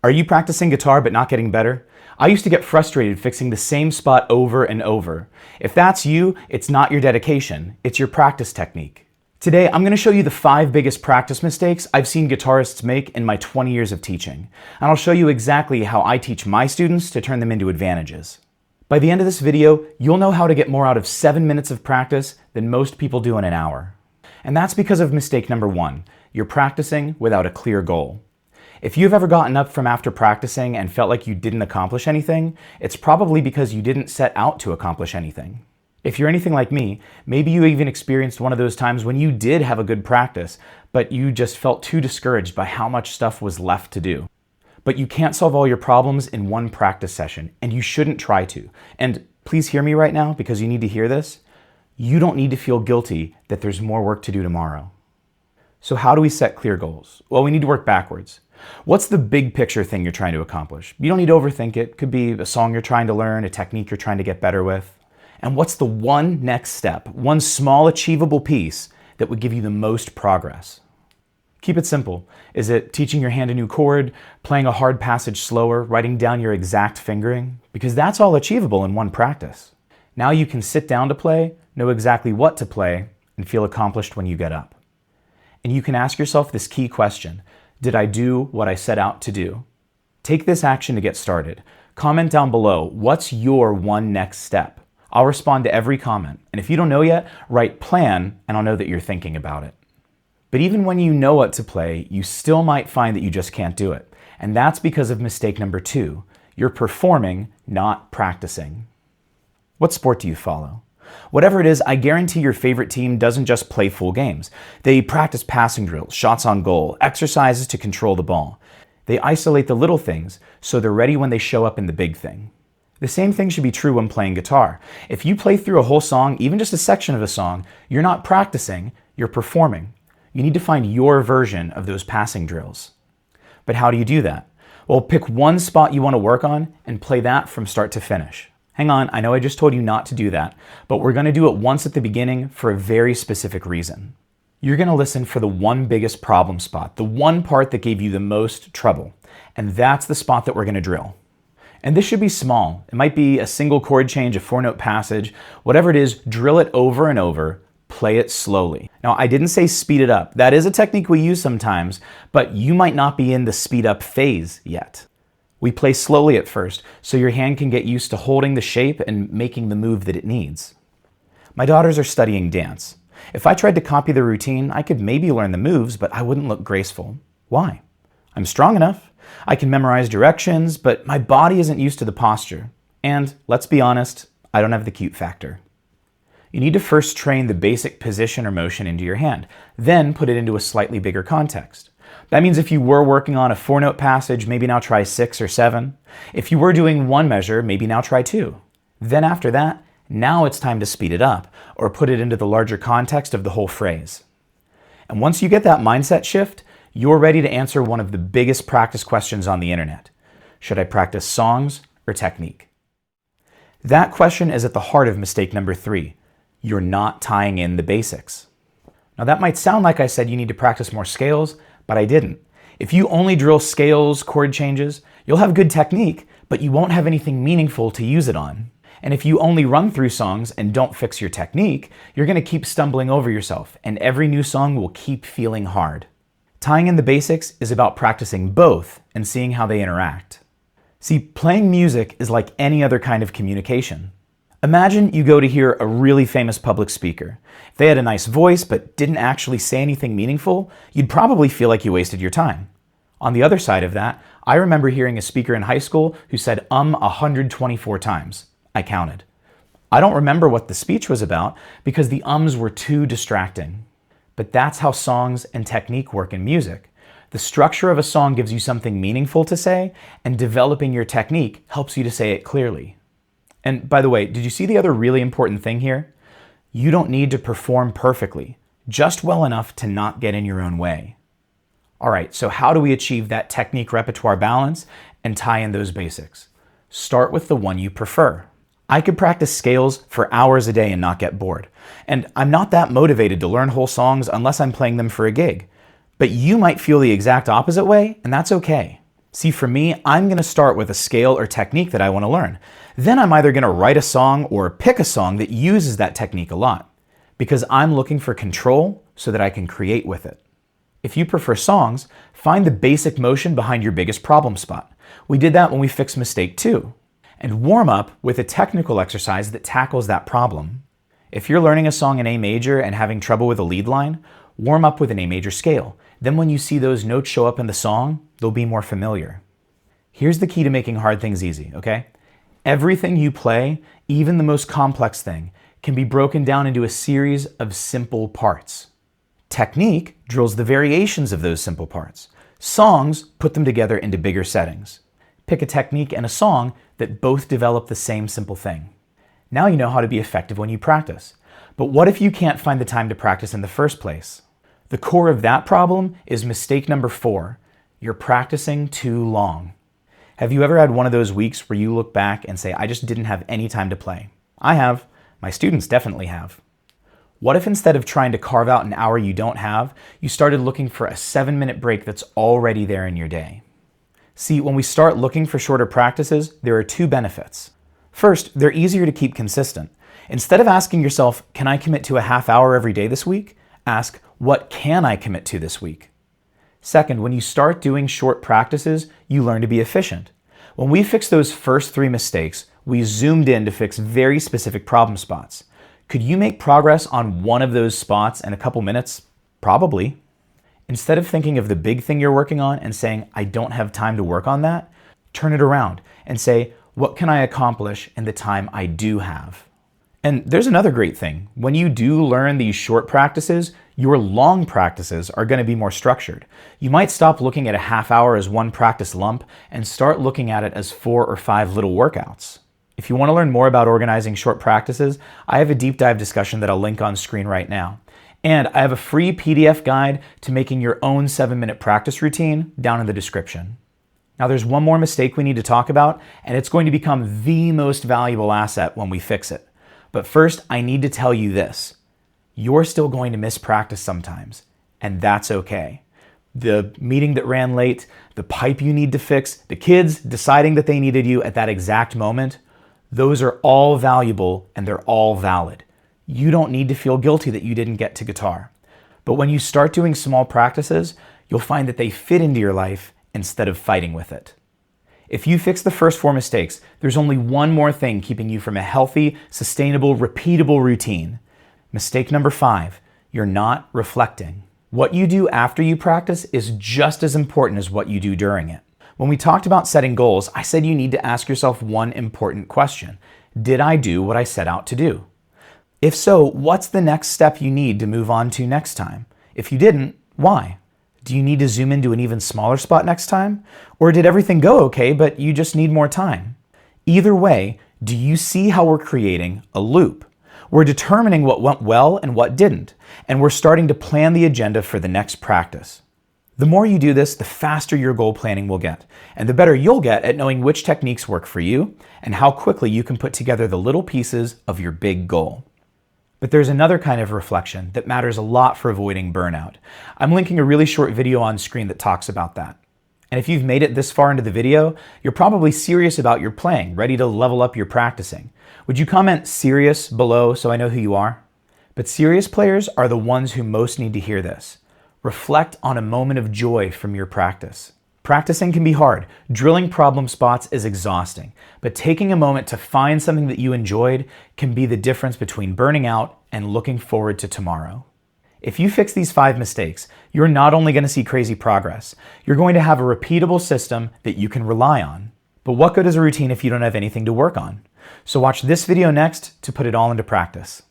Are you practicing guitar but not getting better? I used to get frustrated fixing the same spot over and over. If that's you, it's not your dedication, it's your practice technique. Today, I'm going to show you the 5 biggest practice mistakes I've seen guitarists make in my 20 years of teaching. And I'll show you exactly how I teach my students to turn them into advantages. By the end of this video, you'll know how to get more out of 7 minutes of practice than most people do in an hour. And that's because of mistake number 1. You're practicing without a clear goal. If you've ever gotten up from after practicing and felt like you didn't accomplish anything, it's probably because you didn't set out to accomplish anything. If you're anything like me, maybe you even experienced one of those times when you did have a good practice, but you just felt too discouraged by how much stuff was left to do. But you can't solve all your problems in one practice session, and you shouldn't try to. And please hear me right now, because you need to hear this. You don't need to feel guilty that there's more work to do tomorrow. So how do we set clear goals? Well, we need to work backwards. What's the big picture thing you're trying to accomplish? You don't need to overthink it. Could be a song you're trying to learn, a technique you're trying to get better with. And what's the one next step, one small achievable piece that would give you the most progress? Keep it simple. Is it teaching your hand a new chord, playing a hard passage slower, writing down your exact fingering? Because that's all achievable in one practice. Now you can sit down to play, know exactly what to play, and feel accomplished when you get up. And you can ask yourself this key question. Did I do what I set out to do? Take this action to get started. Comment down below, what's your one next step? I'll respond to every comment. And if you don't know yet, write plan, and I'll know that you're thinking about it. But even when you know what to play, you still might find that you just can't do it. And that's because of mistake number 2. You're performing, not practicing. What sport do you follow? Whatever it is, I guarantee your favorite team doesn't just play full games. They practice passing drills, shots on goal, exercises to control the ball. They isolate the little things so they're ready when they show up in the big thing. The same thing should be true when playing guitar. If you play through a whole song, even just a section of a song, you're not practicing, you're performing. You need to find your version of those passing drills. But how do you do that? Well, pick one spot you want to work on and play that from start to finish. Hang on, I know I just told you not to do that, but we're going to do it once at the beginning for a very specific reason. You're going to listen for the one biggest problem spot, the one part that gave you the most trouble, and that's the spot that we're going to drill. And this should be small. It might be a single chord change, a 4-note passage, whatever it is, drill it over and over, play it slowly. Now, I didn't say speed it up. That is a technique we use sometimes, but you might not be in the speed up phase yet. We play slowly at first, so your hand can get used to holding the shape and making the move that it needs. My daughters are studying dance. If I tried to copy the routine, I could maybe learn the moves, but I wouldn't look graceful. Why? I'm strong enough. I can memorize directions, but my body isn't used to the posture. And, let's be honest, I don't have the cute factor. You need to first train the basic position or motion into your hand, then put it into a slightly bigger context. That means if you were working on a 4-note passage, maybe now try 6 or 7. If you were doing one measure, maybe now try 2. Then after that, now it's time to speed it up or put it into the larger context of the whole phrase. And once you get that mindset shift, you're ready to answer one of the biggest practice questions on the internet. Should I practice songs or technique? That question is at the heart of mistake number 3. You're not tying in the basics. Now that might sound like I said you need to practice more scales, but I didn't. If you only drill scales, chord changes, you'll have good technique, but you won't have anything meaningful to use it on. And if you only run through songs and don't fix your technique, you're going to keep stumbling over yourself, and every new song will keep feeling hard. Tying in the basics is about practicing both and seeing how they interact. See, playing music is like any other kind of communication. Imagine you go to hear a really famous public speaker. If they had a nice voice but didn't actually say anything meaningful, you'd probably feel like you wasted your time. On the other side of that, I remember hearing a speaker in high school who said 124 times. I counted. I don't remember what the speech was about because the ums were too distracting. But that's how songs and technique work in music. The structure of a song gives you something meaningful to say, and developing your technique helps you to say it clearly. And by the way, did you see the other really important thing here? You don't need to perform perfectly, just well enough to not get in your own way. All right, so how do we achieve that technique repertoire balance and tie in those basics? Start with the one you prefer. I could practice scales for hours a day and not get bored. And I'm not that motivated to learn whole songs unless I'm playing them for a gig. But you might feel the exact opposite way, and that's okay. See, for me, I'm going to start with a scale or technique that I want to learn. Then I'm either going to write a song or pick a song that uses that technique a lot, because I'm looking for control so that I can create with it. If you prefer songs, find the basic motion behind your biggest problem spot. We did that when we fixed mistake 2. And warm up with a technical exercise that tackles that problem. If you're learning a song in A major and having trouble with a lead line, warm up with an A major scale. Then when you see those notes show up in the song, they'll be more familiar. Here's the key to making hard things easy, okay? Everything you play, even the most complex thing, can be broken down into a series of simple parts. Technique drills the variations of those simple parts. Songs put them together into bigger settings. Pick a technique and a song that both develop the same simple thing. Now you know how to be effective when you practice. But what if you can't find the time to practice in the first place? The core of that problem is mistake number 4. You're practicing too long. Have you ever had one of those weeks where you look back and say, I just didn't have any time to play? I have. My students definitely have. What if instead of trying to carve out an hour you don't have, you started looking for a 7-minute break that's already there in your day? See, when we start looking for shorter practices, there are 2 benefits. First, they're easier to keep consistent. Instead of asking yourself, can I commit to a half hour every day this week? Ask, what can I commit to this week? Second, when you start doing short practices, you learn to be efficient. When we fixed those first 3 mistakes, we zoomed in to fix very specific problem spots. Could you make progress on one of those spots in a couple minutes? Probably. Instead of thinking of the big thing you're working on and saying, I don't have time to work on that, turn it around and say, what can I accomplish in the time I do have? And there's another great thing. When you do learn these short practices, your long practices are going to be more structured. You might stop looking at a half hour as one practice lump and start looking at it as 4 or 5 little workouts. If you want to learn more about organizing short practices, I have a deep dive discussion that I'll link on screen right now. And I have a free PDF guide to making your own 7-minute practice routine down in the description. Now there's one more mistake we need to talk about, and it's going to become the most valuable asset when we fix it. But first, I need to tell you this. You're still going to miss practice sometimes, and that's okay. The meeting that ran late, the pipe you need to fix, the kids deciding that they needed you at that exact moment, those are all valuable and they're all valid. You don't need to feel guilty that you didn't get to guitar. But when you start doing small practices, you'll find that they fit into your life instead of fighting with it. If you fix the first 4 mistakes, there's only one more thing keeping you from a healthy, sustainable, repeatable routine. Mistake number 5, you're not reflecting. What you do after you practice is just as important as what you do during it. When we talked about setting goals, I said you need to ask yourself one important question. Did I do what I set out to do? If so, what's the next step you need to move on to next time? If you didn't, why? Do you need to zoom into an even smaller spot next time? Or did everything go okay, but you just need more time? Either way, do you see how we're creating a loop? We're determining what went well and what didn't, and we're starting to plan the agenda for the next practice. The more you do this, the faster your goal planning will get, and the better you'll get at knowing which techniques work for you and how quickly you can put together the little pieces of your big goal. But there's another kind of reflection that matters a lot for avoiding burnout. I'm linking a really short video on screen that talks about that. And if you've made it this far into the video, you're probably serious about your playing, ready to level up your practicing. Would you comment serious below so I know who you are? But serious players are the ones who most need to hear this. Reflect on a moment of joy from your practice. Practicing can be hard. Drilling problem spots is exhausting. But taking a moment to find something that you enjoyed can be the difference between burning out and looking forward to tomorrow. If you fix these 5 mistakes, you're not only going to see crazy progress, you're going to have a repeatable system that you can rely on. But what good is a routine if you don't have anything to work on? So watch this video next to put it all into practice.